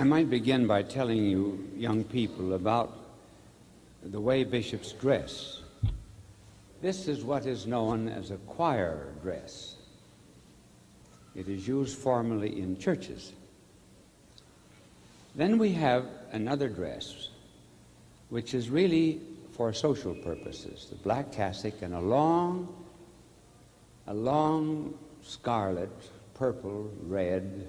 I might begin by telling you, young people, about the way bishops dress. This is what is known as a choir dress. It is used formally in churches. Then we have another dress, which is really for social purposes, the black cassock and a long scarlet, purple, red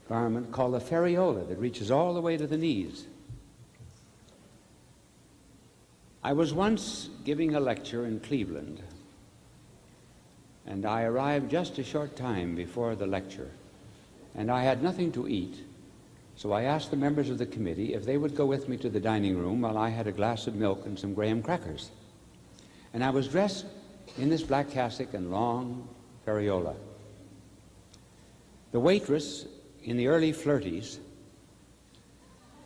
garment called a ferriola that reaches all the way to the knees. I was once giving a lecture in Cleveland, and I arrived just a short time before the lecture, and I had nothing to eat, so I asked the members of the committee if they would go with me to the dining room while I had a glass of milk and some graham crackers. And I was dressed in this black cassock and long ferriola. The waitress, in the early flirties,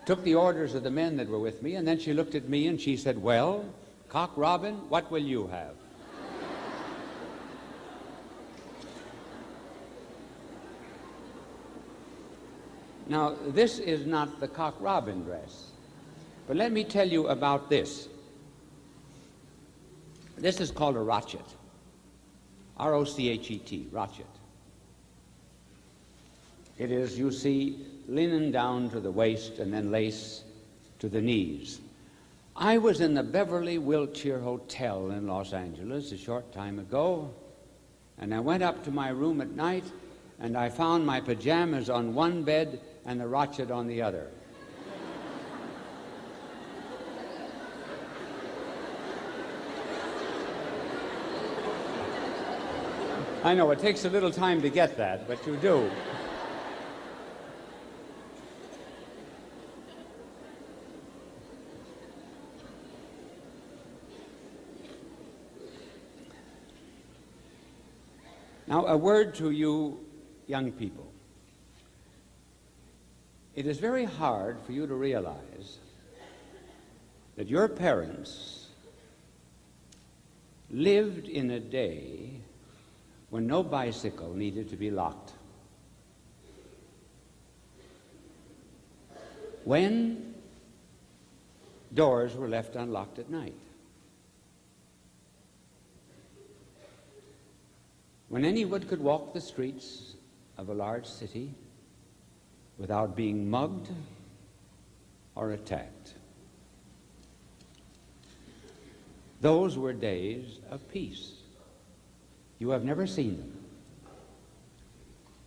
took the orders of the men that were with me, and then she looked at me and she said, "Well, Cock Robin, what will you have?" Now, this is not the Cock Robin dress, but let me tell you about this. This is called a rochet, R-O-C-H-E-T, rochet. It is, you see, linen down to the waist and then lace to the knees. I was in the Beverly Wilshire Hotel in Los Angeles a short time ago, and I went up to my room at night, and I found my pajamas on one bed and the rochet on the other. I know it takes a little time to get that, but you do. Now, a word to you young people. It is very hard for you to realize that your parents lived in a day when no bicycle needed to be locked. When doors were left unlocked at night. When anyone could walk the streets of a large city without being mugged or attacked. Those were days of peace. You have never seen them.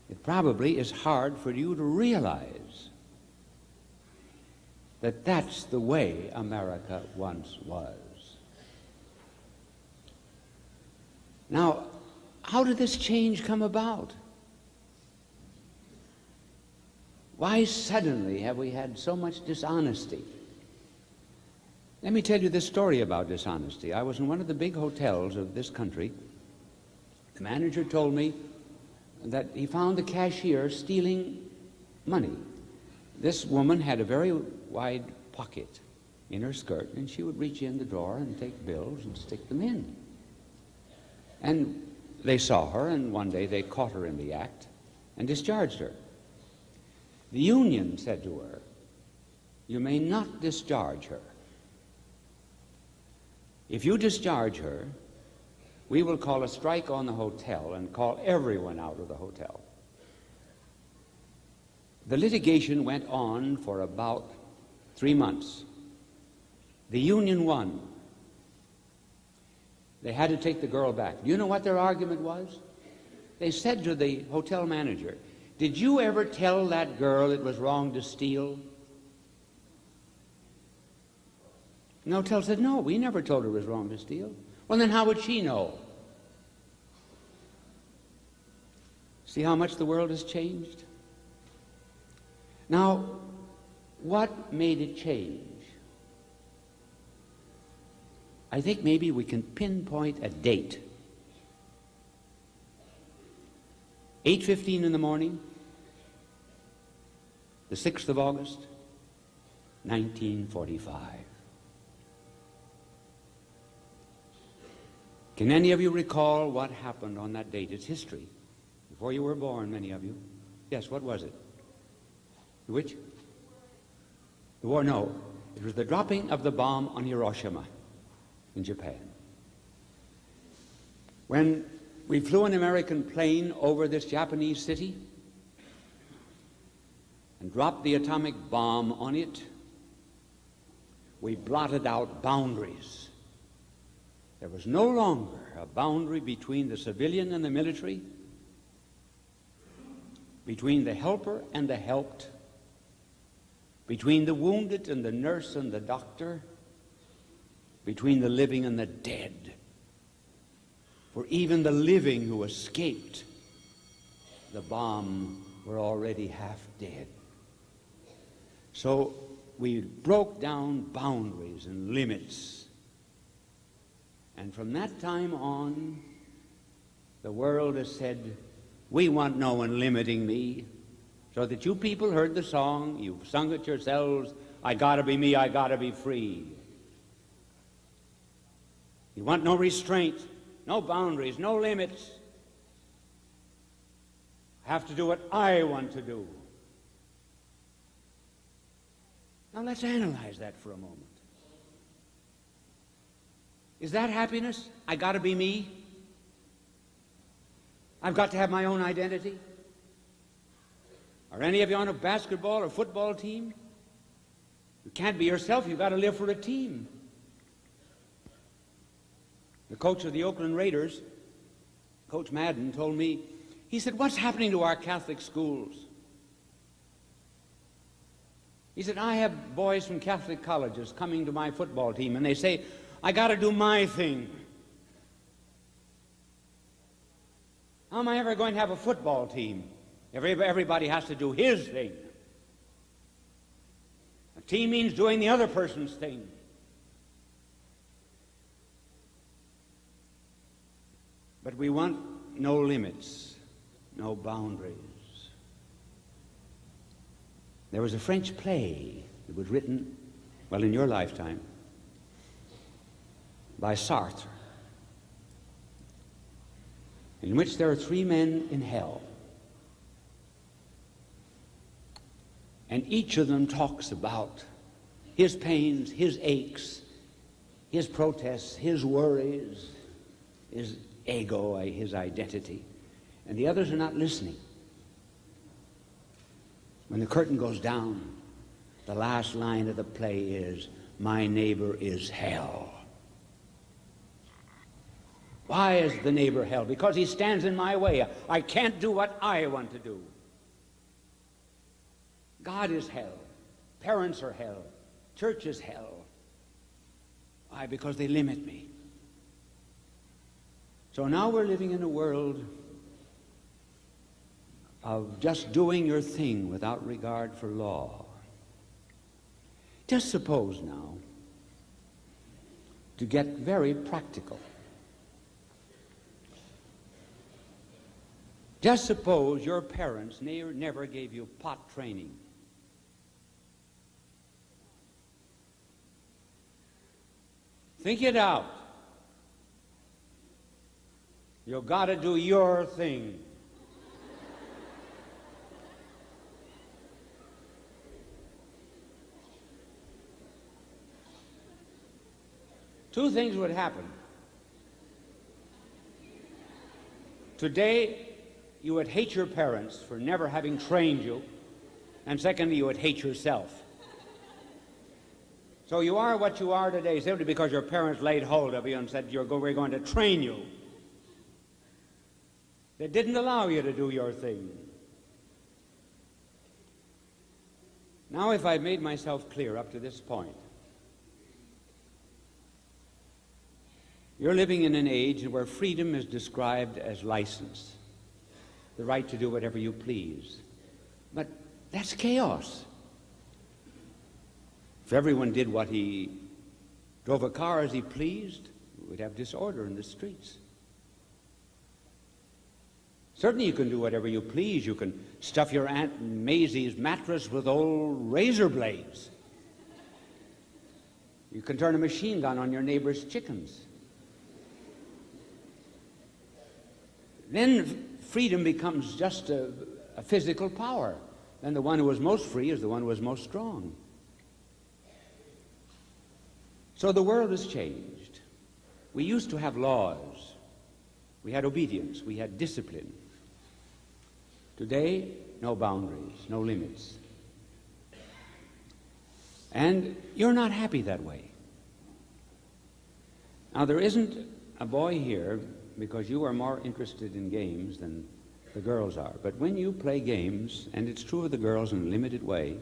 It probably is hard for you to realize that that's the way America once was. Now, how did this change come about? Why suddenly have we had so much dishonesty? Let me tell you this story about dishonesty. I was in one of the big hotels of this country. The manager told me that he found the cashier stealing money. This woman had a very wide pocket in her skirt, and she would reach in the drawer and take bills and stick them in. And they saw her, and one day they caught her in the act and discharged her. The union said to her, "You may not discharge her. If you discharge her, we will call a strike on the hotel and call everyone out of the hotel." The litigation went on for about 3 months. The union won. They had to take the girl back. Do you know what their argument was? They said to the hotel manager, "Did you ever tell that girl it was wrong to steal?" And the hotel said, "No, we never told her it was wrong to steal." Well, then how would she know? See how much the world has changed? Now, what made it change? I think maybe we can pinpoint a date. 8:15 in the morning, the 6th of August, 1945. Can any of you recall what happened on that date? It's history. Before you were born, many of you. Yes, what was it? Which? The war, no. It was the dropping of the bomb on Hiroshima in Japan. When we flew an American plane over this Japanese city and dropped the atomic bomb on it, we blotted out boundaries. There was no longer a boundary between the civilian and the military, between the helper and the helped, between the wounded and the nurse and the doctor, between the living and the dead. For even the living who escaped the bomb were already half dead. So we broke down boundaries and limits. And from that time on, the world has said, we want no one limiting me. So that you people heard the song, you've sung it yourselves, I gotta be me, I gotta be free. You want no restraint, no boundaries, no limits. I have to do what I want to do. Now let's analyze that for a moment. Is that happiness? I gotta be me? I've got to have my own identity? Are any of you on a basketball or football team? You can't be yourself, you've got to live for a team. The coach of the Oakland Raiders, Coach Madden, told me, he said, what's happening to our Catholic schools? He said, I have boys from Catholic colleges coming to my football team, and they say, I got to do my thing. How am I ever going to have a football team? Everybody has to do his thing. A team means doing the other person's thing. But we want no limits, no boundaries. There was a French play that was written, well, in your lifetime, by Sartre, in which there are three men in hell. And each of them talks about his pains, his aches, his protests, his worries, his ego, his identity. And the others are not listening. When the curtain goes down, the last line of the play is, my neighbor is hell. Why is the neighbor hell? Because he stands in my way. I can't do what I want to do. God is hell. Parents are hell. Church is hell. Why? Because they limit me. So now we're living in a world of just doing your thing without regard for law. Just suppose now, to get very practical, just suppose your parents never gave you pot training. Think it out. You've got to do your thing. Two things would happen. Today, you would hate your parents for never having trained you, and secondly, you would hate yourself. So you are what you are today simply because your parents laid hold of you and said, we're going to train you. They didn't allow you to do your thing. Now, if I've made myself clear up to this point, you're living in an age where freedom is described as license, the right to do whatever you please. But that's chaos. If everyone did what he drove a car as he pleased, we'd have disorder in the streets. Certainly you can do whatever you please. You can stuff your Aunt Maisie's mattress with old razor blades. You can turn a machine gun on your neighbor's chickens. Then freedom becomes just a physical power. then the one who was most free is the one who was most strong. So the world has changed. We used to have laws. We had obedience. We had discipline. Today, no boundaries, no limits. And you're not happy that way. Now, there isn't a boy here, because you are more interested in games than the girls are. But when you play games, and it's true of the girls in a limited way,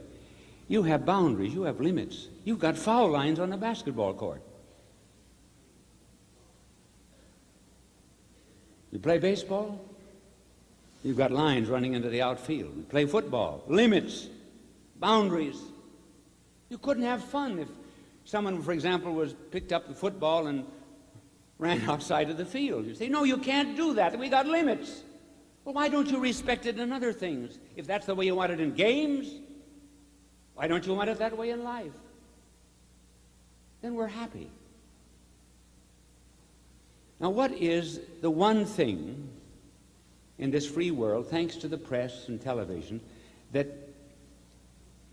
you have boundaries, you have limits. You've got foul lines on the basketball court. You play baseball, you've got lines running into the outfield. You play football, limits, boundaries. You couldn't have fun if someone, for example, was picked up the football and ran outside of the field. You say, no, you can't do that. We got limits. Well, why don't you respect it in other things? If that's the way you want it in games, why don't you want it that way in life? Then we're happy. Now, what is the one thing in this free world, thanks to the press and television, that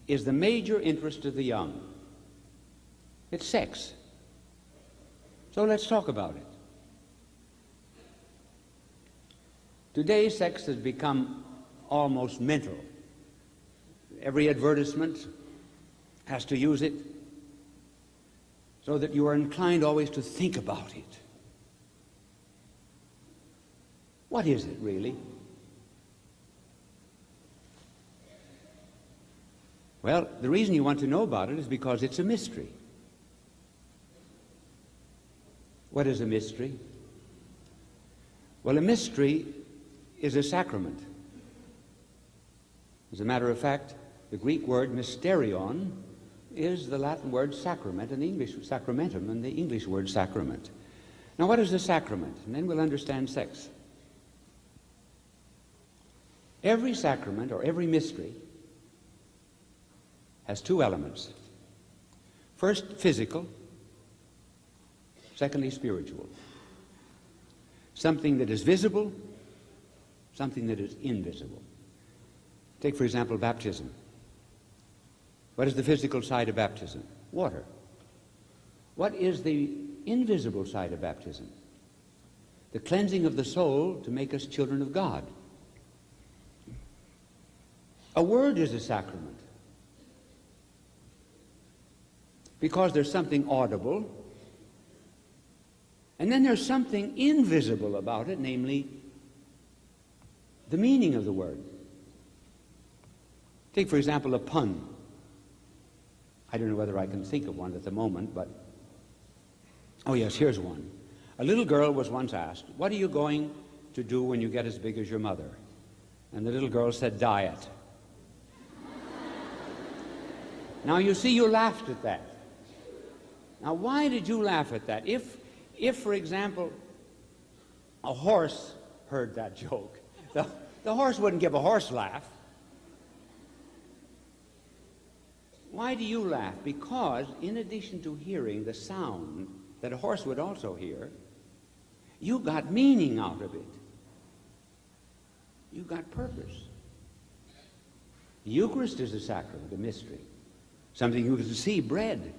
is the major interest of the young? It's sex. So let's talk about it. Today, sex has become almost mental. Every advertisement has to use it, so that you are inclined always to think about it. What is it, really? Well, the reason you want to know about it is because it's a mystery. What is a mystery? Well, a mystery is a sacrament. As a matter of fact, the Greek word mysterion is the Latin word sacrament and the English sacramentum and the English word sacrament. Now, what is a sacrament? And then we'll understand sex. Every sacrament or every mystery has two elements. First, physical. Secondly, spiritual. Something that is visible, something that is invisible. Take, for example, baptism. What is the physical side of baptism? Water. What is the invisible side of baptism? The cleansing of the soul to make us children of God. A word is a sacrament because there's something audible, and then there's something invisible about it, namely the meaning of the word. Take, for example, a pun. I don't know whether I can think of one at the moment, but oh yes, here's one. A little girl was once asked, "What are you going to do when you get as big as your mother?" And the little girl said, "Diet." Now, you see, you laughed at that. Now, why did you laugh at that? If, for example, a horse heard that joke, the horse wouldn't give a horse laugh. Why do you laugh? Because in addition to hearing the sound that a horse would also hear, you got meaning out of it. You got purpose. The Eucharist is a sacrament, a mystery. Something you can see, bread.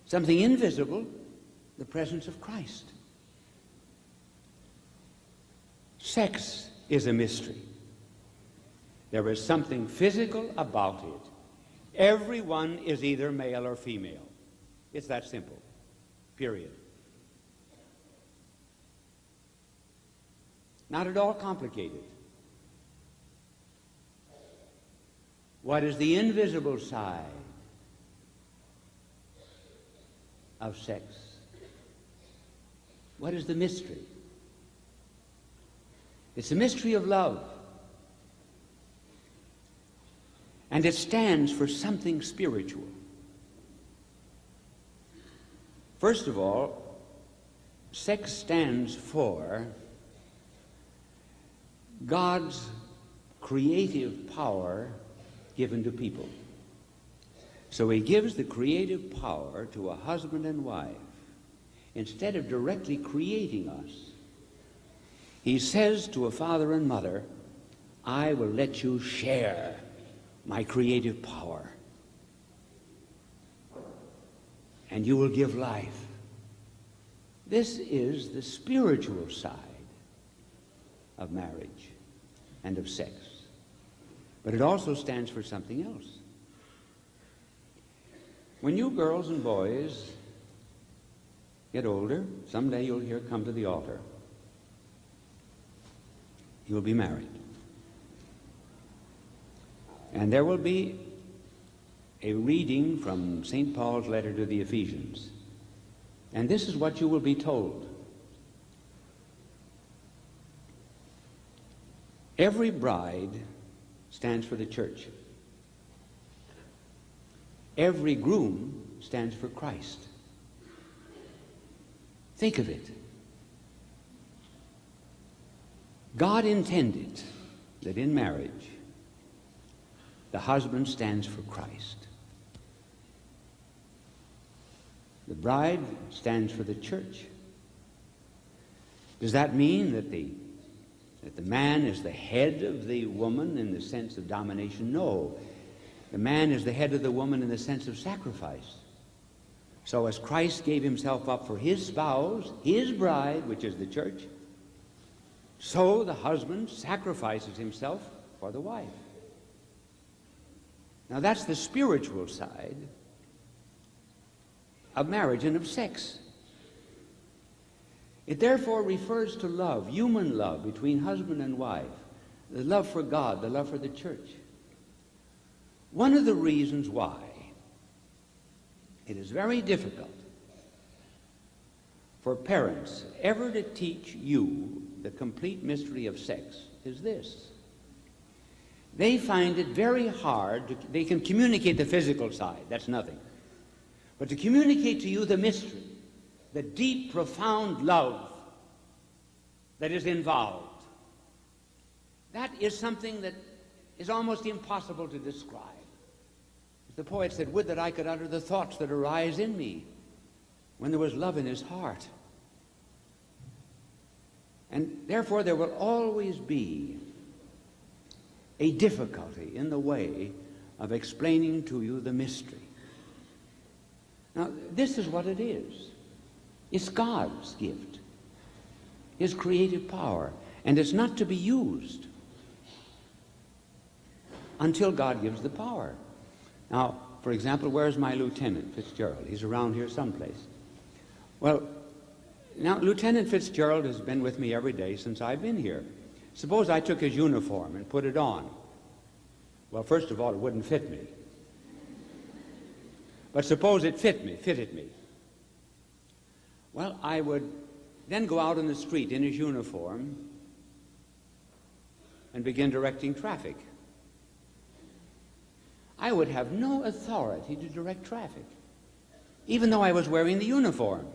Something invisible, the presence of Christ. Sex is a mystery. There is something physical about it. Everyone is either male or female. It's that simple. Period. Not at all complicated. What is the invisible side of sex? What is the mystery? It's a mystery of love. And it stands for something spiritual. First of all, sex stands for God's creative power given to people. So he gives the creative power to a husband and wife. Instead of directly creating us, he says to a father and mother, "I will let you share my creative power, and you will give life. This is the spiritual side of marriage and of sex. But it also stands for something else. When you girls and boys get older, someday you'll hear come to the altar. You'll be married. And there will be a reading from St. Paul's letter to the Ephesians. And this is what you will be told. Every bride stands for the church. Every groom stands for Christ. Think of it. God intended that in marriage, the husband stands for Christ. The bride stands for the church. Does that mean that the man is the head of the woman in the sense of domination? No. The man is the head of the woman in the sense of sacrifice. So as Christ gave himself up for his spouse, his bride, which is the church, so the husband sacrifices himself for the wife. Now that's the spiritual side of marriage and of sex. It therefore refers to love, human love between husband and wife, the love for God, the love for the church. One of the reasons why it is very difficult for parents ever to teach you the complete mystery of sex is this. They find it very hard they can communicate the physical side, that's nothing. But to communicate to you the mystery, the deep, profound love that is involved, that is something that is almost impossible to describe. The poet said, "Would that I could utter the thoughts that arise in me when there was love in his heart." And therefore there will always be a difficulty in the way of explaining to you the mystery. Now, this is what it is. It's God's gift, his creative power, and it's not to be used until God gives the power. Now, for example, where's my Lieutenant Fitzgerald? He's around here someplace. Well, now, Lieutenant Fitzgerald has been with me every day since I've been here. Suppose I took his uniform and put it on. Well, first of all, it wouldn't fit me. But suppose it fitted me. Well, I would then go out on the street in his uniform and begin directing traffic. I would have no authority to direct traffic, even though I was wearing the uniform.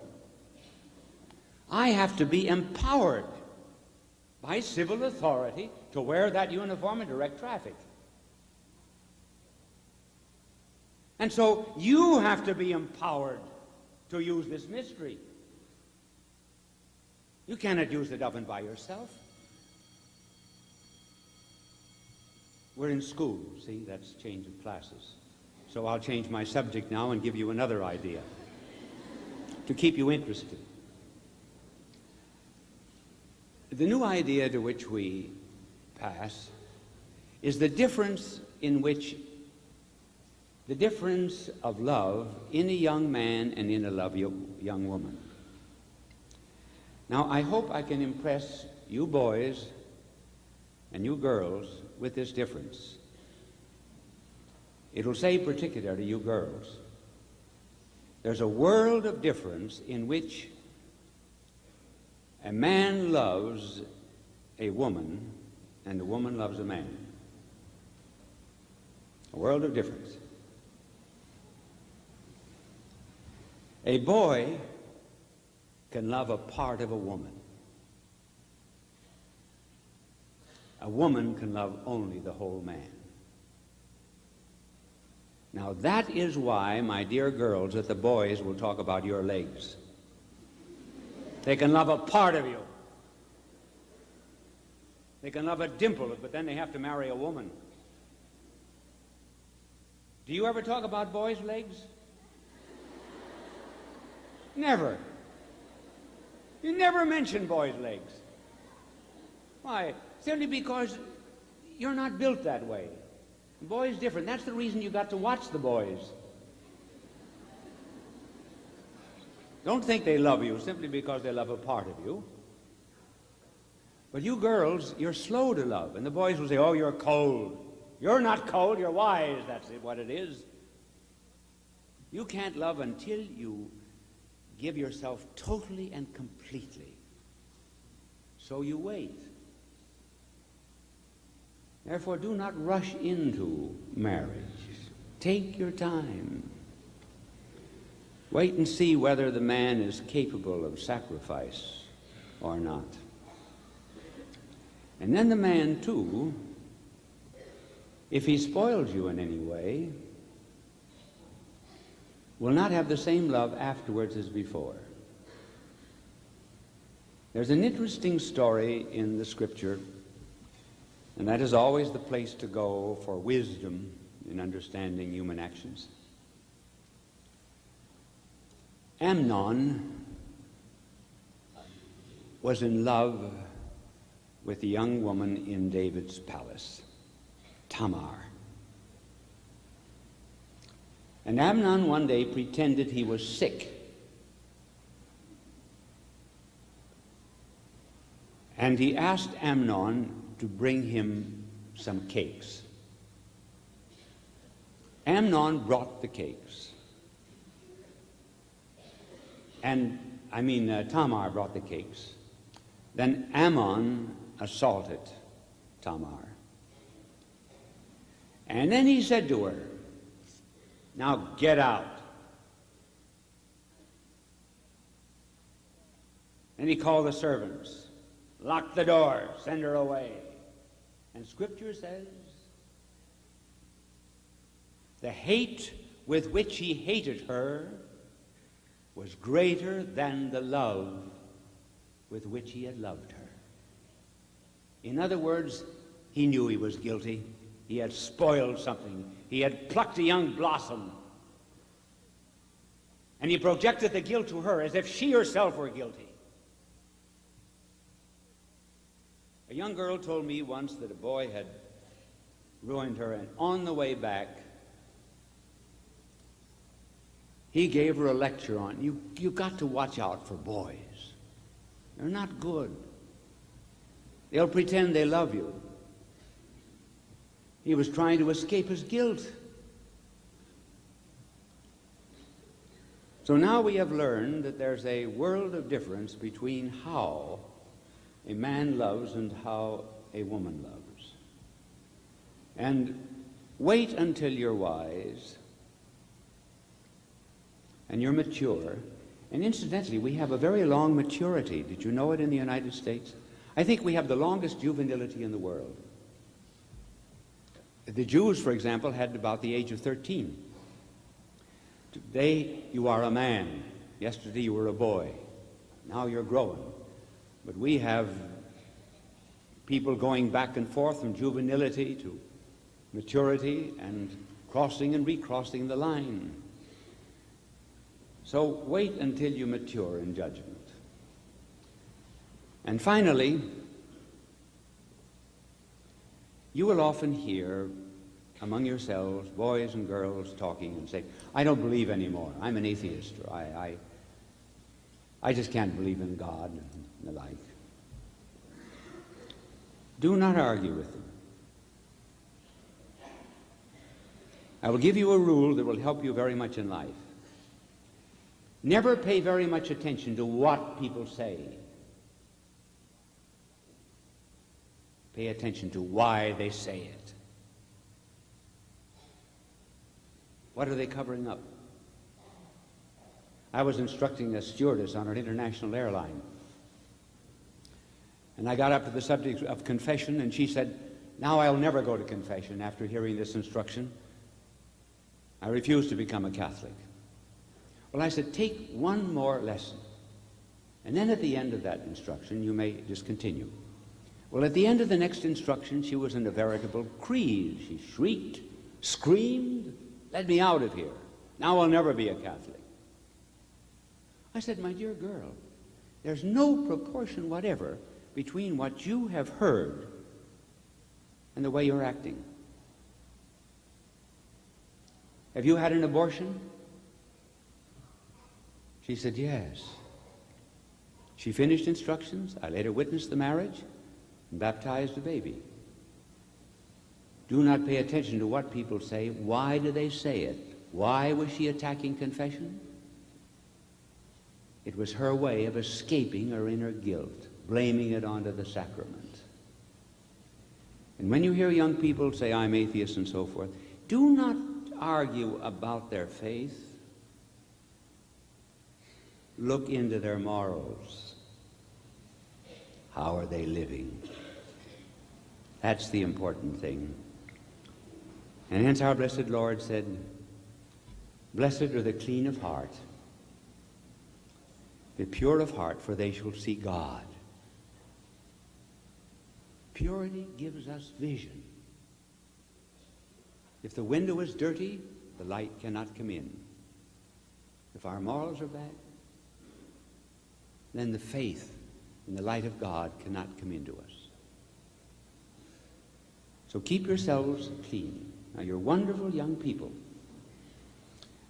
I have to be empowered by civil authority to wear that uniform and direct traffic. And so you have to be empowered to use this mystery. You cannot use it of and by yourself. We're in school, see, that's change of classes. So I'll change my subject now and give you another idea to keep you interested. The new idea to which we pass is the difference of love in a young man and in a young woman. Now, I hope I can impress you boys and you girls with this difference. It'll say particularly you girls. There's a world of difference in which a man loves a woman and a woman loves a man. A world of difference. A boy can love a part of a woman. A woman can love only the whole man. Now that is why, my dear girls, that the boys will talk about your legs. They can love a part of you. They can love a dimple, but then they have to marry a woman. Do you ever talk about boys' legs? Never. You never mention boys' legs. Why? Simply because you're not built that way. The boys different. That's the reason you got to watch the boys. Don't think they love you simply because they love a part of you. But you girls, you're slow to love. And the boys will say, oh, you're cold. You're not cold, you're wise. That's what it is. You can't love until you give yourself totally and completely. So you wait. Therefore, do not rush into marriage. Take your time. Wait and see whether the man is capable of sacrifice or not. And then the man, too, if he spoils you in any way, will not have the same love afterwards as before. There's an interesting story in the Scripture, and that is always the place to go for wisdom in understanding human actions. Amnon was in love with a young woman in David's palace, Tamar. And Amnon one day pretended he was sick. And he asked Amnon to bring him some cakes. Amnon brought the cakes. Tamar brought the cakes. Then Ammon assaulted Tamar. And then he said to her, now get out. And he called the servants, lock the door, send her away. And Scripture says, the hate with which he hated her was greater than the love with which he had loved her. In other words, he knew he was guilty. He had spoiled something. He had plucked a young blossom. And he projected the guilt to her as if she herself were guilty. A young girl told me once that a boy had ruined her, and on the way back, he gave her a lecture on, you got to watch out for boys. They're not good. They'll pretend they love you. He was trying to escape his guilt. So now we have learned that there's a world of difference between how a man loves and how a woman loves. And wait until you're wise and you're mature. And incidentally, we have a very long maturity. Did you know it in the United States? I think we have the longest juvenility in the world. The Jews, for example, had about the age of 13. Today, you are a man. Yesterday, you were a boy. Now you're growing. But we have people going back and forth from juvenility to maturity and crossing and recrossing the line. So wait until you mature in judgment. And finally, you will often hear among yourselves, boys and girls talking and say, I don't believe anymore. I'm an atheist. Or I just can't believe in God and the like. Do not argue with them. I will give you a rule that will help you very much in life. Never pay very much attention to what people say. Pay attention to why they say it. What are they covering up? I was instructing a stewardess on an international airline. And I got up to the subject of confession, and she said, now I'll never go to confession after hearing this instruction. I refuse to become a Catholic. Well, I said, take one more lesson. And then at the end of that instruction, you may discontinue. Well, at the end of the next instruction, she was in a veritable craze. She shrieked, screamed, Let me out of here. Now I'll never be a Catholic. I said, my dear girl, there's no proportion whatever between what you have heard and the way you're acting. Have you had an abortion? She said, yes. She finished instructions. I later witnessed the marriage and baptized the baby. Do not pay attention to what people say. Why do they say it? Why was she attacking confession? It was her way of escaping her inner guilt, blaming it onto the sacrament. And when you hear young people say, I'm atheist and so forth, do not argue about their faith. Look into their morals. How are they living? That's the important thing. And hence our blessed Lord said, blessed are the clean of heart, the pure of heart, for they shall see God. Purity gives us vision. If the window is dirty, the light cannot come in. If our morals are bad, then the faith and the light of God cannot come into us. So keep yourselves clean. Now, you're wonderful young people.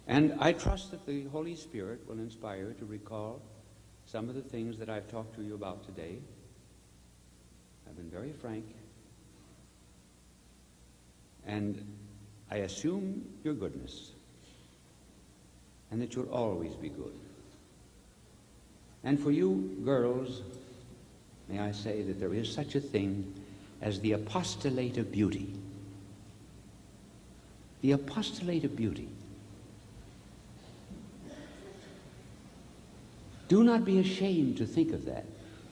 And I trust that the Holy Spirit will inspire you to recall some of the things that I've talked to you about today. I've been very frank. And I assume your goodness, and that you'll always be good. And for you girls, may I say that there is such a thing as the Apostolate of Beauty. The Apostolate of Beauty. Do not be ashamed to think of that.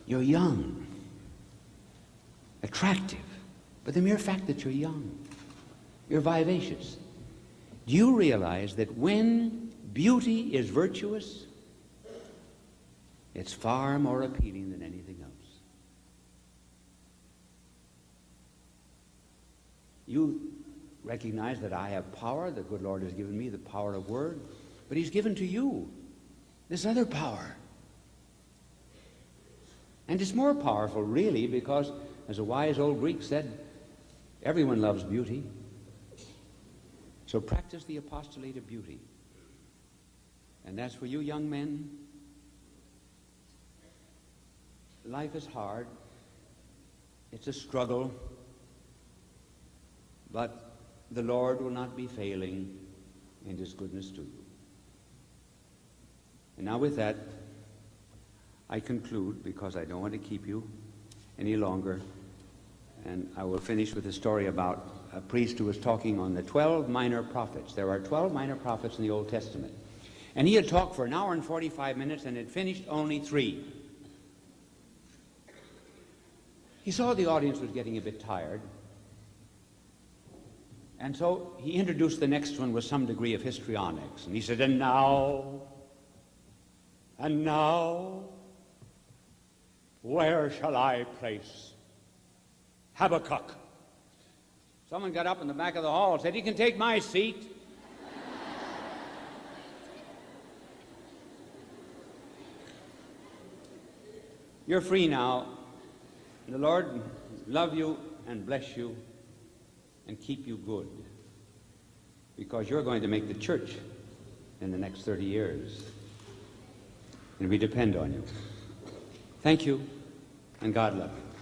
You're young, attractive, but the mere fact that you're young, you're vivacious. Do you realize that when beauty is virtuous, it's far more appealing than anything else? You recognize that I have power. The good Lord has given me the power of word, but he's given to you this other power. And it's more powerful, really, because, as a wise old Greek said, everyone loves beauty. So practice the Apostolate of Beauty. And as for you young men, life is hard. It's a struggle. But the Lord will not be failing in his goodness to you. And now with that, I conclude, because I don't want to keep you any longer, and I will finish with a story about a priest who was talking on the 12 minor prophets. There are 12 minor prophets in the Old Testament. And he had talked for an hour and 45 minutes and had finished only 3. He saw the audience was getting a bit tired. And so he introduced the next one with some degree of histrionics. And he said, and now, where shall I place Habakkuk? Someone got up in the back of the hall and said, he can take my seat. You're free now. The Lord love you and bless you and keep you good, because you're going to make the church in the next 30 years. And we depend on you. Thank you, and God love you.